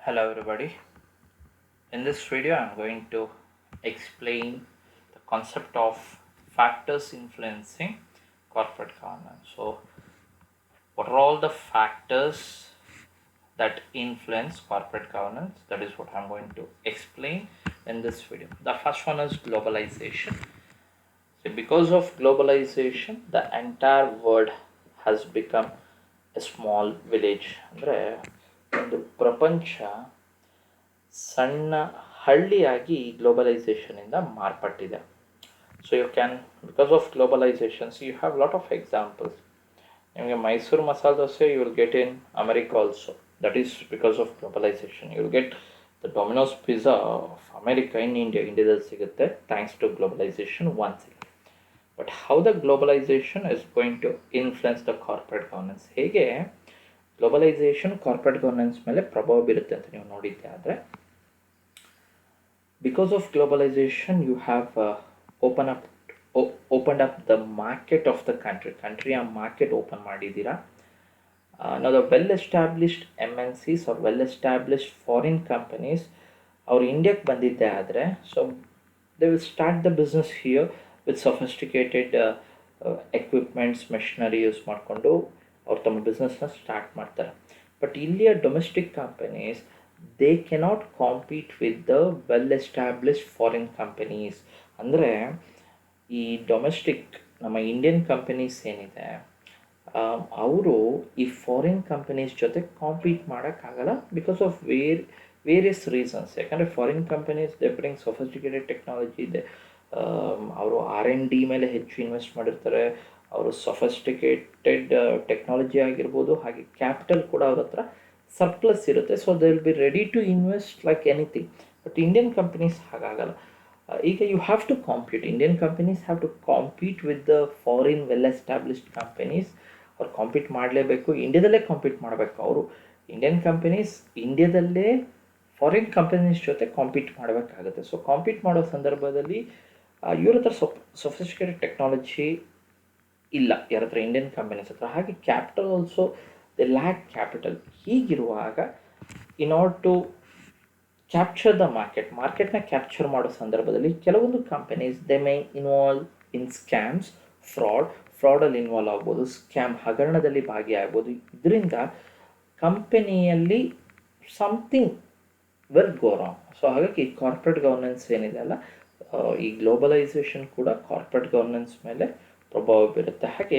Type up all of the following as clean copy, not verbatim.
Hello everybody. In this video I'm going to explain the concept of factors influencing corporate governance. So what are all the factors that influence corporate governance? That is what I'm going to explain in this video. The first one is globalization. So because of globalization the entire world has become a small village. ಅಂದರೆ ಒಂದು ಪ್ರಪಂಚ ಸಣ್ಣ ಹಳ್ಳಿಯಾಗಿ ಗ್ಲೋಬಲೈಸೇಷನಿಂದ ಮಾರ್ಪಟ್ಟಿದೆ. So you can because of globalization so you have lot of examples. ನಿಮಗೆ Mysore masala dosa you will get in America also. That is because of globalization. You will get the Domino's pizza of America in ಇಂಡಿಯಾದಲ್ಲಿ ಸಿಗುತ್ತೆ thanks to globalization once again. But how the globalization is going to influence the corporate governance, ಹೇಗೆ globalization corporate governance ಮೇಲೆ ಪ್ರಭಾವ ಬೀರುತ್ತೆ ಅಂತ ನೀವು ನೋಡಿದ್ದೆ ಆದರೆ, because of globalization you have opened up the market of the country ಆ market open ಮಾಡಿದ್ದೀರಾ. Now the well established MNCs or well established foreign companies ಅವ್ರು ಇಂಡಿಯಾಕ್ಕೆ ಬಂದಿದ್ದೆ ಆದರೆ so they will start the business here with sophisticated equipments machinery use ಮಾಡಿಕೊಂಡು ಅವ್ರು ತಮ್ಮ ಬಿಸ್ನೆಸ್ನ start ಮಾಡ್ತಾರೆ. But ಇಲ್ಲಿಯ domestic companies they cannot compete with the well established foreign companies. ಅಂದರೆ ಈ ಡೊಮೆಸ್ಟಿಕ್ ನಮ್ಮ ಇಂಡಿಯನ್ ಕಂಪನೀಸ್ ಏನಿದೆ ಅವರು ಈ ಫಾರಿನ್ ಕಂಪನೀಸ್ ಜೊತೆ ಕಾಂಪೀಟ್ ಮಾಡೋಕ್ಕಾಗಲ್ಲ ಬಿಕಾಸ್ ಆಫ್ ವೇರಿಯಸ್ ರೀಸನ್ಸ್. ಯಾಕಂದರೆ foreign companies they bring sophisticated technology ಇದೆ, ಅವರು R&D ಮೇಲೆ ಹೆಚ್ಚು ಇನ್ವೆಸ್ಟ್ ಮಾಡಿರ್ತಾರೆ, ಅವರು ಸೊಫಿಸ್ಟಿಕೇಟೆಡ್ ಟೆಕ್ನಾಲಜಿ ಆಗಿರ್ಬೋದು, ಹಾಗೆ ಕ್ಯಾಪಿಟಲ್ ಕೂಡ ಅವ್ರ ಹತ್ರ ಸರ್ಪ್ಲಸ್ ಇರುತ್ತೆ. So they will be ready to invest like anything. But Indian companies ಹಾಗಾಗಲ್ಲ. ಈಗ you have to compete, Indian companies have to compete with the foreign well established companies. ಅವ್ರು compete ಮಾಡಲೇಬೇಕು, ಇಂಡಿಯಾದಲ್ಲೇ ಕಾಂಪೀಟ್ ಮಾಡಬೇಕು. ಅವರು ಇಂಡಿಯನ್ ಕಂಪನೀಸ್ ಇಂಡಿಯಾದಲ್ಲೇ foreign companies ಜೊತೆ compete ಮಾಡಬೇಕಾಗುತ್ತೆ. ಸೊ ಕಾಂಪೀಟ್ ಮಾಡೋ ಸಂದರ್ಭದಲ್ಲಿ ಇವ್ರ ಹತ್ರ ಸೊಫಿಸ್ಟಿಕೇಟೆಡ್ ಟೆಕ್ನಾಲಜಿ ಇಲ್ಲ ಯಾರ ಹತ್ರ, ಇಂಡಿಯನ್ ಕಂಪನೀಸ್ ಹತ್ರ. ಹಾಗೆ capital also they lack capital. ಹೀಗಿರುವಾಗ in order to capture the ಮಾರ್ಕೆಟ್ನ ಕ್ಯಾಪ್ಚರ್ ಮಾಡೋ ಸಂದರ್ಭದಲ್ಲಿ ಕೆಲವೊಂದು companies they may involve in scams, ಫ್ರಾಡಲ್ಲಿ ಇನ್ವಾಲ್ವ್ ಆಗ್ಬೋದು, ಸ್ಕ್ಯಾಮ್ ಹಗರಣದಲ್ಲಿ ಭಾಗಿಯಾಗ್ಬೋದು. ಇದರಿಂದ ಕಂಪನಿಯಲ್ಲಿ something will go wrong. So ಹಾಗಾಗಿ ಕಾರ್ಪೊರೇಟ್ ಗವರ್ನೆನ್ಸ್ ಏನಿದೆ ಅಲ್ಲ, ಈ ಗ್ಲೋಬಲೈಸೇಷನ್ ಕೂಡ ಕಾರ್ಪೊರೇಟ್ ಗವರ್ನೆನ್ಸ್ ಮೇಲೆ ಪ್ರಭಾವ ಬೀರುತ್ತೆ. ಹಾಗೆ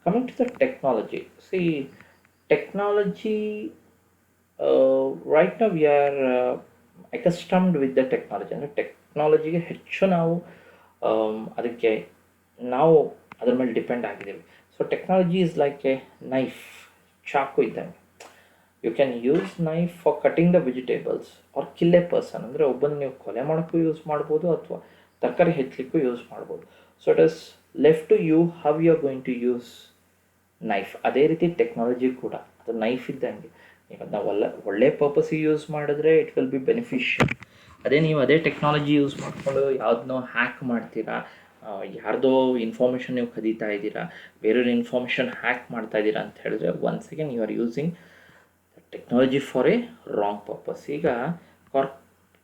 coming to the technology, see technology right now we are accustomed with the technology. ಅಂದರೆ ಟೆಕ್ನಾಲಜಿಗೆ ಹೆಚ್ಚು ನಾವು ಅದಕ್ಕೆ ನಾವು ಅದ್ರ ಮೇಲೆ ಡಿಪೆಂಡ್ ಆಗಿದ್ದೀವಿ. So technology is like a knife, ಚಾಕು ಇದ್ದಂಗೆ. You can use knife for cutting the vegetables or kill a person. ಅಂದರೆ ಒಬ್ಬನ ನೀವು ಕೊಲೆ ಮಾಡೋಕ್ಕೂ ಯೂಸ್ ಮಾಡ್ಬೋದು ಅಥವಾ ತರಕಾರಿ ಹೆಚ್ಚಲಿಕ್ಕೂ ಯೂಸ್ ಮಾಡ್ಬೋದು. So it is left to you how you are going to use knife. ಅದೇ ರೀತಿ ಟೆಕ್ನಾಲಜಿ ಕೂಡ ಅದು ನೈಫ್ ಇದ್ದಂಗೆ. ನೀವು ಅದನ್ನ ಒಳ್ಳೆ ಪರ್ಪಸ್ಸಿಗೆ ಯೂಸ್ ಮಾಡಿದ್ರೆ ಇಟ್ ವಿಲ್ ಬಿ ಬೆನಿಫಿಷಿಯಲ್. ನೀವು ಅದೇ ಟೆಕ್ನಾಲಜಿ ಯೂಸ್ ಮಾಡಿಕೊಂಡು ಯಾವುದನ್ನೋ ಹ್ಯಾಕ್ ಮಾಡ್ತೀರಾ, ಯಾರ್ದೋ ಇನ್ಫಾರ್ಮೇಷನ್ ನೀವು ಕದೀತಾ ಇದ್ದೀರಾ, ಬೇರೆಯವ್ರ ಇನ್ಫಾರ್ಮೇಷನ್ ಹ್ಯಾಕ್ ಮಾಡ್ತಾ ಇದ್ದೀರಾ ಅಂತ ಹೇಳಿದ್ರೆ once again you are using technology for a wrong purpose. ಈಗ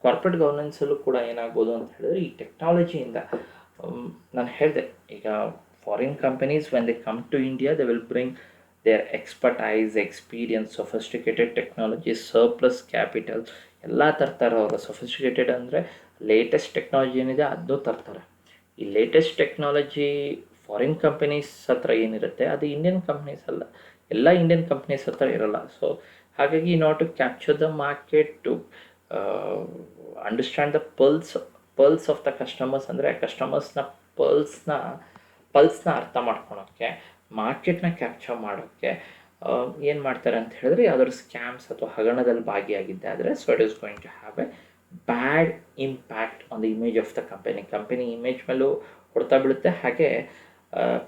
ಕಾರ್ಪೊರೇಟ್ ಗವರ್ನೆನ್ಸಲ್ಲೂ ಕೂಡ ಏನಾಗ್ಬೋದು ಅಂತ ಹೇಳಿದ್ರೆ ಈ ಟೆಕ್ನಾಲಜಿಯಿಂದ ನಾನು ಹೇಳಿದೆ, ಈಗ foreign companies when they come to India they will bring their expertise, experience, sophisticated technology, surplus capital ಎಲ್ಲ ತರ್ತಾರೆ ಅವರು. ಸೊಫಿಸ್ಟಿಕೇಟೆಡ್ ಅಂದರೆ ಲೇಟೆಸ್ಟ್ ಟೆಕ್ನಾಲಜಿ ಏನಿದೆ ಅದನ್ನು ತರ್ತಾರೆ. ಈ ಲೇಟೆಸ್ಟ್ ಟೆಕ್ನಾಲಜಿ ಫಾರಿನ್ ಕಂಪನೀಸ್ ಹತ್ರ ಏನಿರುತ್ತೆ ಅದು ಇಂಡಿಯನ್ ಕಂಪ್ನೀಸ್ ಅಲ್ಲ, ಎಲ್ಲ ಇಂಡಿಯನ್ ಕಂಪ್ನೀಸ್ ಹತ್ರ ಇರಲ್ಲ. ಸೊ ಹಾಗಾಗಿ in order to capture the market, to understand the pulse of the customers, ಅಂದರೆ ಕಸ್ಟಮರ್ಸ್ನ ಪಲ್ಸ್ನ ಅರ್ಥ ಮಾಡ್ಕೊಳೋಕ್ಕೆ, ಮಾರ್ಕೆಟ್ನ ಕ್ಯಾಪ್ಚರ್ ಮಾಡೋಕ್ಕೆ ಏನು ಮಾಡ್ತಾರೆ ಅಂತ ಹೇಳಿದ್ರೆ ಯಾವ್ದಾದ್ರು ಸ್ಕ್ಯಾಮ್ಸ್ ಅಥವಾ ಹಗರಣದಲ್ಲಿ ಭಾಗಿಯಾಗಿದ್ದೆ ಆದರೆ so it is going to have a bad impact on the image of the company image ಮೇಲೂ ಹೊಡ್ತಾ ಬೀಳುತ್ತೆ. ಹಾಗೆ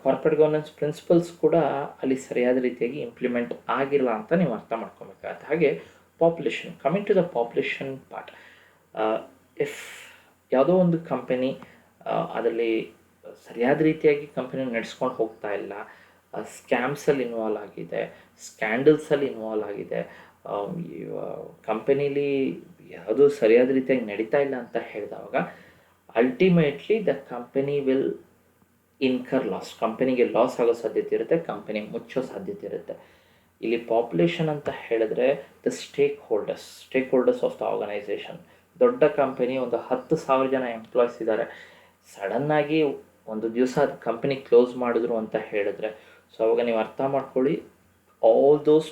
ಕಾರ್ಪೊರೇಟ್ ಗವರ್ನೆನ್ಸ್ ಪ್ರಿನ್ಸಿಪಲ್ಸ್ ಕೂಡ ಅಲ್ಲಿ ಸರಿಯಾದ ರೀತಿಯಾಗಿ ಇಂಪ್ಲಿಮೆಂಟ್ ಆಗಿಲ್ಲ ಅಂತ ನೀವು ಅರ್ಥ ಮಾಡ್ಕೊಬೇಕಾಗತ್ತೆ. ಹಾಗೆ population, coming to the population part, if ಯಾವುದೋ ಒಂದು ಕಂಪನಿ ಅದರಲ್ಲಿ ಸರಿಯಾದ ರೀತಿಯಾಗಿ ಕಂಪನಿ ನಡೆಸ್ಕೊಂಡು ಹೋಗ್ತಾ ಇಲ್ಲ, ಸ್ಕ್ಯಾಮ್ಸಲ್ಲಿ ಇನ್ವಾಲ್ವ್ ಆಗಿದೆ, ಸ್ಕ್ಯಾಂಡಲ್ಸಲ್ಲಿ ಇನ್ವಾಲ್ವ್ ಆಗಿದೆ, ಕಂಪನೀಲಿ ಯಾವುದು ಸರಿಯಾದ ರೀತಿಯಾಗಿ ನಡೀತಾ ಇಲ್ಲ ಅಂತ ಹೇಳಿದವಾಗ ultimately the company will incur loss, ಕಂಪನಿಗೆ ಲಾಸ್ ಆಗೋ ಸಾಧ್ಯತೆ ಇರುತ್ತೆ, ಕಂಪನಿ ಮುಚ್ಚೋ ಸಾಧ್ಯತೆ ಇರುತ್ತೆ. ಇಲ್ಲಿ ಪಾಪ್ಯುಲೇಷನ್ ಅಂತ ಹೇಳಿದ್ರೆ the stakeholders of the organisation. ದೊಡ್ಡ ಕಂಪನಿ, ಒಂದು 10,000 ಜನ ಎಂಪ್ಲಾಯ್ಸ್ ಇದ್ದಾರೆ, ಸಡನ್ನಾಗಿ ಒಂದು ದಿವಸ ಕಂಪನಿ ಕ್ಲೋಸ್ ಮಾಡಿದ್ರು ಅಂತ ಹೇಳಿದ್ರೆ, ಸೊ ಅವಾಗ ನೀವು ಅರ್ಥ ಮಾಡ್ಕೊಳ್ಳಿ, all those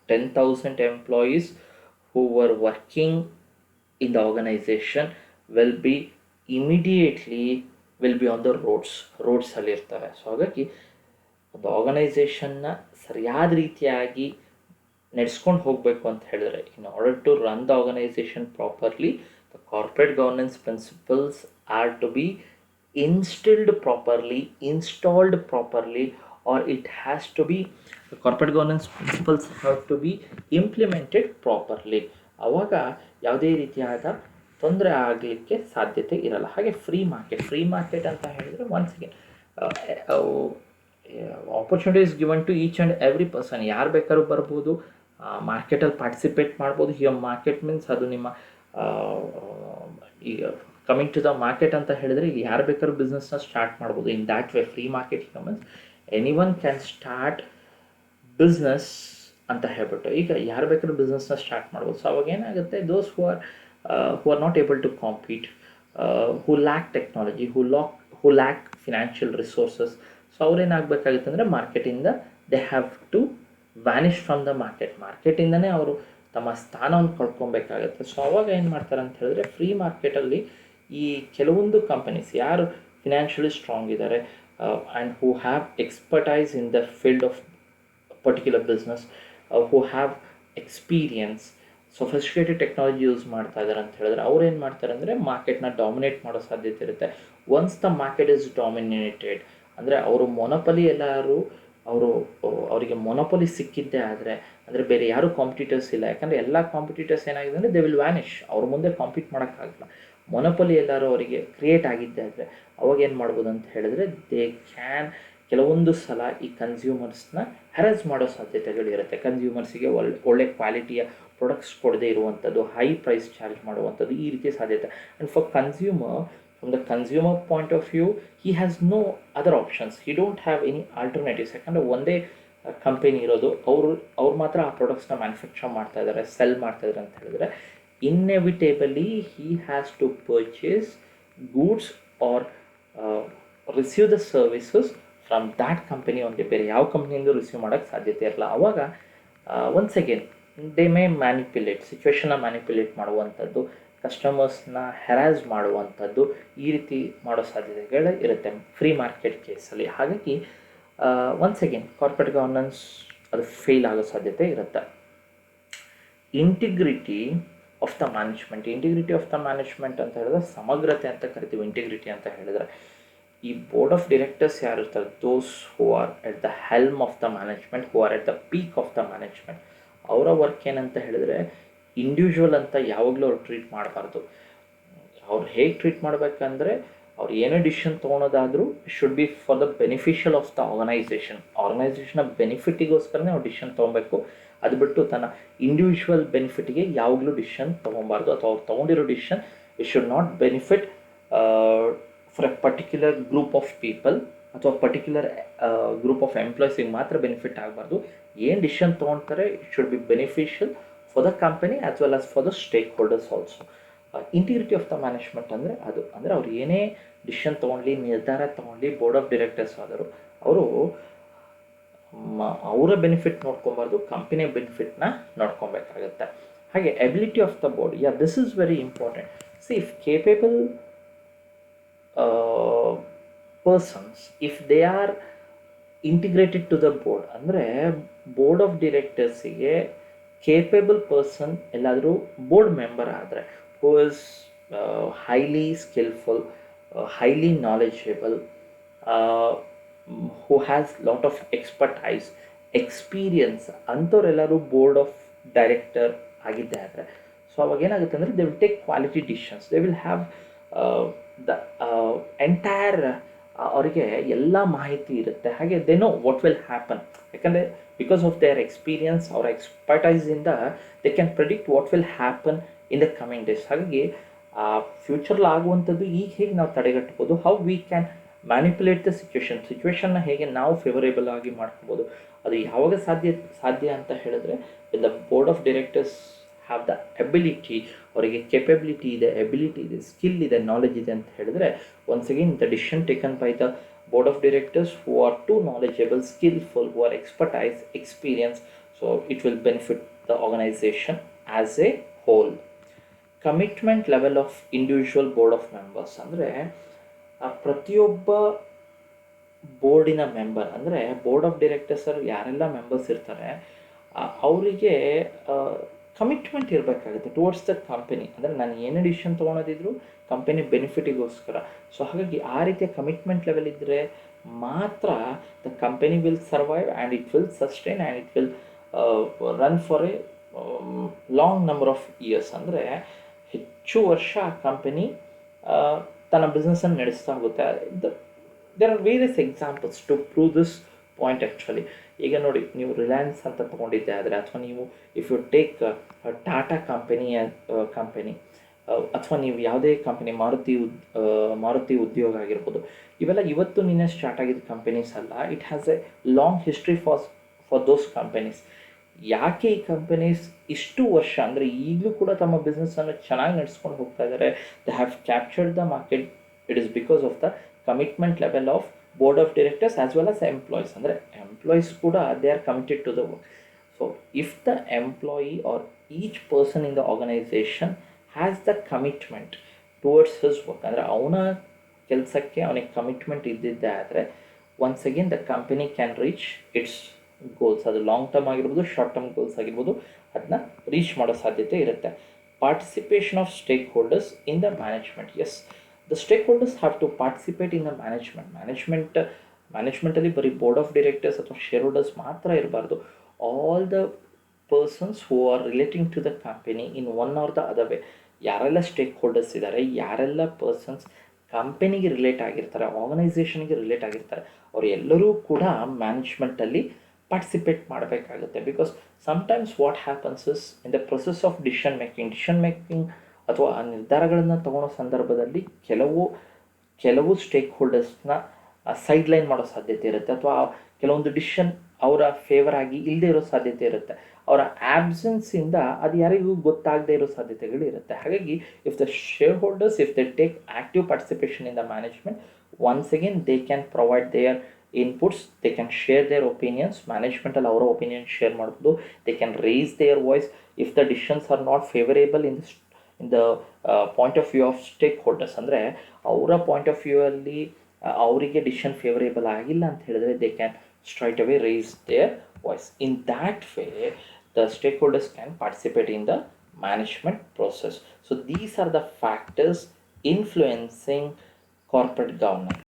10,000 employees who var working in the organization will be immediately on the roads ಅಲ್ಲಿ ಇರ್ತಾರೆ. ಸೊ ಹಾಗಾಗಿ ಒಂದು ಆರ್ಗನೈಸೇಷನ್ನ ಸರಿಯಾದ ರೀತಿಯಾಗಿ ನಡೆಸ್ಕೊಂಡು ಹೋಗಬೇಕು ಅಂತ ಹೇಳಿದ್ರೆ, in order to run the organisation properly, the corporate governance principles are to be installed properly, or it has to be, the corporate governance principles have to be implemented properly. ಆವಾಗ ಯಾವುದೇ ರೀತಿಯಾದ ತೊಂದರೆ ಆಗಲಿಕ್ಕೆ ಸಾಧ್ಯತೆ ಇರಲ್ಲ. ಹಾಗೆ ಫ್ರೀ ಮಾರ್ಕೆಟ್ ಅಂತ ಹೇಳಿದರೆ, once again opportunities given to each and every person. ಯಾರು ಬೇಕಾದ್ರೂ ಬರ್ಬೋದು, ಮಾರ್ಕೆಟಲ್ಲಿ ಪಾರ್ಟಿಸಿಪೇಟ್ ಮಾಡ್ಬೋದು. ಹಿಯರ್ ಮಾರ್ಕೆಟ್ ಮೀನ್ಸ್ ಅದು ನಿಮ್ಮ ಈಗ ಕಮಿಂಗ್ ಟು ದ ಮಾರ್ಕೆಟ್ ಅಂತ ಹೇಳಿದರೆ, ಈಗ ಯಾರು ಬೇಕಾದ್ರೂ ಬಿಸ್ನೆಸ್ನ ಸ್ಟಾರ್ಟ್ ಮಾಡ್ಬೋದು. In that way free market means anyone can start business ಅಂತ ಹೇಳ್ಬಿಟ್ಟು, ಈಗ ಯಾರು ಬೇಕಾದ್ರೂ ಬಿಸ್ನೆಸ್ನ ಸ್ಟಾರ್ಟ್ ಮಾಡ್ಬೋದು. ಸೊ ಅವಾಗ ಏನಾಗುತ್ತೆ, those who are not able to compete, who lack technology, who lack financial resources, so ಅವ್ರೇನಾಗಬೇಕಾಗುತ್ತೆ ಅಂದರೆ ಮಾರ್ಕೆಟಿಂದ they have to vanish from the ಮಾರ್ಕೆಟಿಂದನೇ ಅವರು ತಮ್ಮ ಸ್ಥಾನವನ್ನು ಕಳ್ಕೊಬೇಕಾಗತ್ತೆ. ಸೊ ಅವಾಗ ಏನು ಮಾಡ್ತಾರೆ ಅಂತ ಹೇಳಿದ್ರೆ, ಫ್ರೀ ಮಾರ್ಕೆಟಲ್ಲಿ ಈ ಕೆಲವೊಂದು ಕಂಪನೀಸ್ ಯಾರು ಫಿನಾನ್ಷಿಯಲಿ ಸ್ಟ್ರಾಂಗ್ ಇದ್ದಾರೆ and who have expertise in the field of particular business, who have experience, sophisticated technology use ಮಾಡ್ತಾ ಇದ್ದಾರೆ ಅಂತ ಹೇಳಿದ್ರೆ, ಅವ್ರು ಏನು ಮಾಡ್ತಾರೆ ಅಂದರೆ ಮಾರ್ಕೆಟ್ನ ಡಾಮಿನೇಟ್ ಮಾಡೋ ಸಾಧ್ಯತೆ ಇರುತ್ತೆ. Once the market is dominated ಅಂದರೆ ಅವರು ಮೊನೊಪಲಿ ಅವರಿಗೆ ಮೊನೊಪಲಿ ಸಿಕ್ಕಿದ್ದೇ ಆದರೆ, ಅಂದರೆ ಬೇರೆ ಯಾರೂ ಕಾಂಪಿಟೀಟರ್ಸ್ ಇಲ್ಲ, ಯಾಕಂದರೆ ಎಲ್ಲ ಕಾಂಪಿಟೀಟರ್ಸ್ ಏನಾಗಿದೆ ಅಂದರೆ ದೇ ವಿಲ್ ವ್ಯಾನಿಷ್, ಅವ್ರ ಮುಂದೆ ಕಾಂಪೀಟ್ ಮಾಡೋಕ್ಕಾಗಲ್ಲ. ಮೊನೊಪಲಿ ಎಲ್ಲರೂ ಅವರಿಗೆ ಕ್ರಿಯೇಟ್ ಆಗಿದ್ದೆ ಆದರೆ ಅವಾಗ ಏನು ಮಾಡ್ಬೋದು ಅಂತ ಹೇಳಿದ್ರೆ, ದೇ ಕ್ಯಾನ್ ಕೆಲವೊಂದು ಸಲ ಈ ಕನ್ಸ್ಯೂಮರ್ಸ್ನ ಹ್ಯಾರಸ್ ಮಾಡೋ ಸಾಧ್ಯತೆಗಳಿರುತ್ತೆ. ಕನ್ಸ್ಯೂಮರ್ಸಿಗೆ ಒಳ್ಳೆ ಕ್ವಾಲಿಟಿಯ ಪ್ರಾಡಕ್ಟ್ಸ್ ಕೊಡದೇ ಇರುವಂಥದ್ದು, ಹೈ ಪ್ರೈಸ್ ಚಾರ್ಜ್ ಮಾಡುವಂಥದ್ದು, ಈ ರೀತಿಯ ಸಾಧ್ಯತೆ. And for consumer, from the consumer point of view, he has no other options, he don't have any alternatives. ಯಾಕಂದರೆ ಒಂದೇ ಕಂಪನಿ ಇರೋದು, ಅವ್ರು ಮಾತ್ರ ಆ ಪ್ರಾಡಕ್ಟ್ಸ್ನ ಮ್ಯಾನುಫ್ಯಾಕ್ಚರ್ ಮಾಡ್ತಾ ಇದ್ದಾರೆ, ಸೆಲ್ ಮಾಡ್ತಾ ಇದ್ದಾರೆ ಅಂತ ಹೇಳಿದ್ರೆ, inevitably he has to purchase goods or receive the services from that company only. ಬೇರೆ ಯಾವ ಕಂಪ್ನಿಯಿಂದ ರಿಸೀವ್ ಮಾಡೋಕ್ಕೆ ಸಾಧ್ಯತೆ ಇರಲ್ಲ. ಆವಾಗ once again they may manipulate, ಸಿಚುವೇಶನ್ನ ಮ್ಯಾನಿಪ್ಯುಲೇಟ್ ಮಾಡುವಂಥದ್ದು, ಕಸ್ಟಮರ್ಸ್ನ ಹೆರಾಸ್ ಮಾಡುವಂಥದ್ದು, ಈ ರೀತಿ ಮಾಡೋ ಸಾಧ್ಯತೆಗಳು ಇರುತ್ತೆ ಫ್ರೀ ಮಾರ್ಕೆಟ್ ಕೇಸಲ್ಲಿ. ಹಾಗಾಗಿ ಒನ್ಸ್ ಅಗೇನ್ ಕಾರ್ಪೊರೇಟ್ ಗವರ್ನೆನ್ಸ್ ಅದು ಫೇಲ್ ಆಗೋ ಸಾಧ್ಯತೆ ಇರುತ್ತೆ. ಇಂಟಿಗ್ರಿಟಿ ಆಫ್ ದ ಮ್ಯಾನೇಜ್ಮೆಂಟ್ ಅಂತ ಹೇಳಿದ್ರೆ ಸಮಗ್ರತೆ ಅಂತ ಕರಿತೀವಿ. ಇಂಟಿಗ್ರಿಟಿ ಅಂತ ಹೇಳಿದ್ರೆ, ಈ ಬೋರ್ಡ್ ಆಫ್ ಡೈರೆಕ್ಟರ್ಸ್ ಯಾರು ಇರ್ತಾರೆ, those who are at the helm of the management, who are at the peak of the management, ಅವರ ವರ್ಕ್ ಏನಂತ ಹೇಳಿದ್ರೆ ಇಂಡಿವಿಜುವಲ್ ಅಂತ ಯಾವಾಗಲೂ ಅವ್ರು ಟ್ರೀಟ್ ಮಾಡಬಾರ್ದು. ಅವ್ರು ಹೇಗೆ ಟ್ರೀಟ್ ಮಾಡಬೇಕಂದ್ರೆ, ಅವ್ರು ಏನೇ ಡಿಸಿಷನ್ ತೊಗೊಳೋದಾದರೂ should be for the beneficial of the ಆರ್ಗನೈಸೇಷನ್ನ ಬೆನಿಫಿಟಿಗೋಸ್ಕರನೇ ಅವ್ರು ಡಿಸಿಷನ್ ತೊಗೊಬೇಕು. ಅದು ಬಿಟ್ಟು ತನ್ನ ಇಂಡಿವಿಜುವಲ್ ಬೆನಿಫಿಟ್ಗೆ ಯಾವಾಗಲೂ ಡಿಸಿಷನ್ ತೊಗೊಬಾರ್ದು, ಅಥವಾ ಅವ್ರು ತೊಗೊಂಡಿರೋ decision it should not benefit for a particular group of people ಅಥವಾ ಪರ್ಟಿಕ್ಯುಲರ್ ಗ್ರೂಪ್ ಆಫ್ ಎಂಪ್ಲಾಯೀಸಿಗೆ ಮಾತ್ರ ಬೆನಿಫಿಟ್ ಆಗಬಾರ್ದು. ಏನು ಡಿಸಿಷನ್ ತೊಗೊಳ್ತಾರೆ it should be beneficial for the company as well as for the stakeholders also. Integrity of the management ಅದು ಅಂದರೆ ಅವ್ರು ಏನೇ ಡಿಸಿಷನ್ ತೊಗೊಂಡ್ಲಿ, ನಿರ್ಧಾರ ತೊಗೊಂಡ್ಲಿ, ಬೋರ್ಡ್ ಆಫ್ ಡೈರೆಕ್ಟರ್ಸ್ ಆದರು ಅವರು ಅವರ ಬೆನಿಫಿಟ್ ನೋಡ್ಕೊಬಾರ್ದು, ಕಂಪನಿಯ ಬೆನಿಫಿಟ್ನ ನೋಡ್ಕೊಬೇಕಾಗತ್ತೆ. ಹಾಗೆ ability of the board, this is very important. See if capable persons, if they are integrated to the board, ಅಂದರೆ ಬೋರ್ಡ್ ಆಫ್ ಡೈರೆಕ್ಟರ್ಸಿಗೆ ಕೇಪೇಬಲ್ ಪರ್ಸನ್ ಎಲ್ಲಾದರೂ ಬೋರ್ಡ್ ಮೆಂಬರ್ ಆದರೆ, who is highly skilful, highly knowledgeable, who has lot of expertise, experience, ಅಂಥವ್ರೆಲ್ಲರೂ board of director ಆಗಿದ್ದೆ ಆದರೆ, so ಅವಾಗ ಏನಾಗುತ್ತೆ ಅಂದರೆ they will take quality decisions, they will have the entire ಅವರಿಗೆ ಎಲ್ಲ ಮಾಹಿತಿ ಇರುತ್ತೆ. ಹಾಗೆ they know what will happen. ಯಾಕಂದರೆ ಬಿಕಾಸ್ ಆಫ್ ದೇರ್ ಎಕ್ಸ್ಪೀರಿಯನ್ಸ್, ಅವರ ಎಕ್ಸ್ಪರ್ಟೈಸಿಂದ they can predict what will happen in the coming days. ಹಾಗಾಗಿ ಫ್ಯೂಚರ್ಲಿ ಆಗುವಂಥದ್ದು ಈಗ ಹೇಗೆ ನಾವು ತಡೆಗಟ್ಬೋದು, how we can manipulate the ಸಿಚುವೇಶನ್ನ ಹೇಗೆ ನಾವು ಫೇವರೇಬಲ್ ಆಗಿ ಮಾಡ್ಕೋಬೋದು, ಅದು ಯಾವಾಗ ಸಾಧ್ಯ ಅಂತ ಹೇಳಿದ್ರೆ the board of directors have the ability, ಅವರಿಗೆ ಕೆಪಬಿಲಿಟಿ ಇದೆ, ಎಬಿಲಿಟಿ ಇದೆ, ಸ್ಕಿಲ್ ಇದೆ, ನಾಲೆಜ್ ಇದೆ ಅಂತ ಹೇಳಿದ್ರೆ once again the decision taken by the board of directors who are too knowledgeable, skillful, who are expertise, experience, so it will benefit the organization as a whole. Commitment level of individual board of members ಅಂದರೆ ಪ್ರತಿಯೊಬ್ಬ ಬೋರ್ಡಿನ member, ಅಂದರೆ board of directors ಯಾರೆಲ್ಲ members ಇರ್ತಾರೆ ಅವರಿಗೆ commitment ಇರಬೇಕಾಗುತ್ತೆ towards the company. ಅಂದರೆ ನಾನು ಏನೇ ಡಿಸಿಷನ್ ತೊಗೊಳೋದಿದ್ರು ಕಂಪನಿ ಬೆನಿಫಿಟಿಗೋಸ್ಕರ. ಸೊ ಹಾಗಾಗಿ ಆ ರೀತಿಯ ಕಮಿಟ್ಮೆಂಟ್ ಲೆವೆಲ್ ಇದ್ದರೆ ಮಾತ್ರ the company will survive and it will sustain and it will run for a long number of years. ಅಂದರೆ ಹೆಚ್ಚು ವರ್ಷ ಆ ಕಂಪನಿ ತನ್ನ ಬಿಸ್ನೆಸ್ಸನ್ನು ನಡೆಸ್ತಾ ಹೋಗುತ್ತೆ. There are various examples to prove this point actually. ಈಗ ನೋಡಿ, ನೀವು ರಿಲಯನ್ಸ್ ಅಂತ ತೊಗೊಂಡಿದ್ದೆ ಆದರೆ, ಅಥವಾ ನೀವು if you take Tata company ಅಥವಾ ನೀವು ಯಾವುದೇ ಕಂಪನಿ, ಮಾರುತಿ ಉದ್ಯೋಗ ಆಗಿರ್ಬೋದು, ಇವೆಲ್ಲ ಇವತ್ತು ನಿನ್ನೆ ಸ್ಟಾರ್ಟ್ ಆಗಿದ್ದ ಕಂಪನೀಸ್ ಅಲ್ಲ. It has A long history for those companies. ಯಾಕೆ ಈ ಕಂಪನೀಸ್ ಇಷ್ಟು ವರ್ಷ, ಅಂದರೆ ಈಗಲೂ ಕೂಡ ತಮ್ಮ ಬಿಸ್ನೆಸ್ಸನ್ನು ಚೆನ್ನಾಗಿ ನಡೆಸ್ಕೊಂಡು ಹೋಗ್ತಾ ಇದ್ದಾರೆ, they have captured the market. It is because of the commitment level of board of directors as well as employees. ಅಂದರೆ ಎಂಪ್ಲಾಯೀಸ್ ಕೂಡ they are committed to the work. So if the employee are each person in the organisation has the commitment towards his work, ಅಂದರೆ ಅವನ ಕೆಲಸಕ್ಕೆ ಅವನಿಗೆ commitment ಇದ್ದಿದ್ದೆ ಆದರೆ once again the company can reach its goals. ಅದು long term ಆಗಿರ್ಬೋದು, short term goals ಆಗಿರ್ಬೋದು, ಅದನ್ನ ರೀಚ್ ಮಾಡೋ ಸಾಧ್ಯತೆ ಇರುತ್ತೆ. Participation of stakeholders in the management. Yes, the stakeholders have to participate in the ಮ್ಯಾನೇಜ್ಮೆಂಟಲ್ಲಿ ಬರೀ ಬೋರ್ಡ್ ಆಫ್ ಡೈರೆಕ್ಟರ್ಸ್ ಅಥವಾ ಶೇರ್ ಹೋಲ್ಡರ್ಸ್ ಮಾತ್ರ ಇರಬಾರ್ದು. All the persons who are relating to the company in one or the other way. ಯಾರೆಲ್ಲ stakeholders ಇದ್ದಾರೆ, ಯಾರೆಲ್ಲ persons ಕಂಪನಿಗೆ relate ಆಗಿರ್ತಾರೆ, ಆರ್ಗನೈಸೇಷನ್ಗೆ ರಿಲೇಟ್ ಆಗಿರ್ತಾರೆ, ಅವರು ಎಲ್ಲರೂ ಕೂಡ ಮ್ಯಾನೇಜ್ಮೆಂಟಲ್ಲಿ ಪಾರ್ಟಿಸಿಪೇಟ್ ಮಾಡಬೇಕಾಗುತ್ತೆ. Because sometimes what happens is in the process of decision making ಅಥವಾ ಆ ನಿರ್ಧಾರಗಳನ್ನು ತಗೊಳ್ಳೋ ಸಂದರ್ಭದಲ್ಲಿ ಕೆಲವು ಸ್ಟೇಕ್ ಹೋಲ್ಡರ್ಸ್ನ ಸೈಡ್ಲೈನ್ ಮಾಡೋ ಸಾಧ್ಯತೆ ಇರುತ್ತೆ, ಅಥವಾ ಕೆಲವೊಂದು ಡಿಸಿಷನ್ ಅವರ ಫೇವರ್ ಆಗಿ ಇಲ್ಲದೆ ಇರೋ ಸಾಧ್ಯತೆ ಇರುತ್ತೆ. ಅವರ ಆಬ್ಸೆನ್ಸಿಂದ ಅದು ಯಾರಿಗೂ ಗೊತ್ತಾಗದೇ ಇರೋ ಸಾಧ್ಯತೆಗಳಿರುತ್ತೆ. ಹಾಗಾಗಿ if the shareholders, if they take active participation in the management, once again they can provide their inputs, they can share their opinions. ಮ್ಯಾನೇಜ್ಮೆಂಟಲ್ಲಿ ಅವರ ಒಪಿನಿಯನ್ ಶೇರ್ ಮಾಡ್ಬೋದು. They can raise their voice if the decisions are not favourable in the point of view of stakeholders. ಅಂದರೆ ಅವರ point of view ಅಲ್ಲಿ ಅವರಿಗೆ decision favourable ಆಗಿಲ್ಲ ಅಂತ ಹೇಳಿದ್ರೆ they can straight away raise their voice. In that way, the stakeholders can participate in the management process. So these are the factors influencing corporate governance.